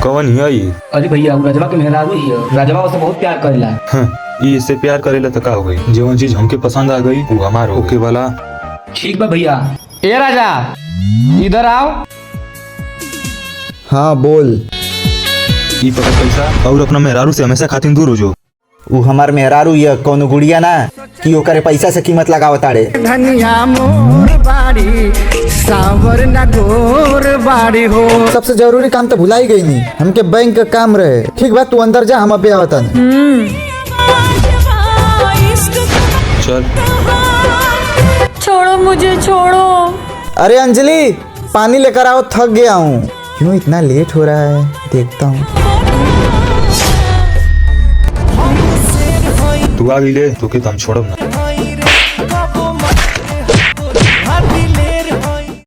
कौन है ये? अरे भैया वो रजवा के मेहरारू ही है। रजवा उससे बहुत प्यार करेला। ये इससे प्यार करेला तो का हो गई? जो चीज हमके पसंद आ गई वो हमार होके वाला। ठीक बा भैया। ए राजा इधर आओ। हाँ बोल। ये पकड़ पैसा और अपना मेहरारू से हमेशा खातिर दूर हो जो। वो हमार मेहरारू ये कौनो गुड़िया ना कि ओकरे पैसा से कीमत लगावताड़े। धनिया मोर बाड़ी सावर ना गोर बाड़ी हो। सबसे जरूरी काम तो भुला ही गई नहीं, हमके बैंक का काम रहे। ठीक बात, तू अंदर जा, हम अभी आवतन। चल छोड़ो मुझे, छोड़ो। अरे अंजलि पानी लेकर आओ, थक गया हूँ। क्यों इतना लेट हो रहा है, देखता हूँ। तू आ गई ले तो के हम छोड़ब ना।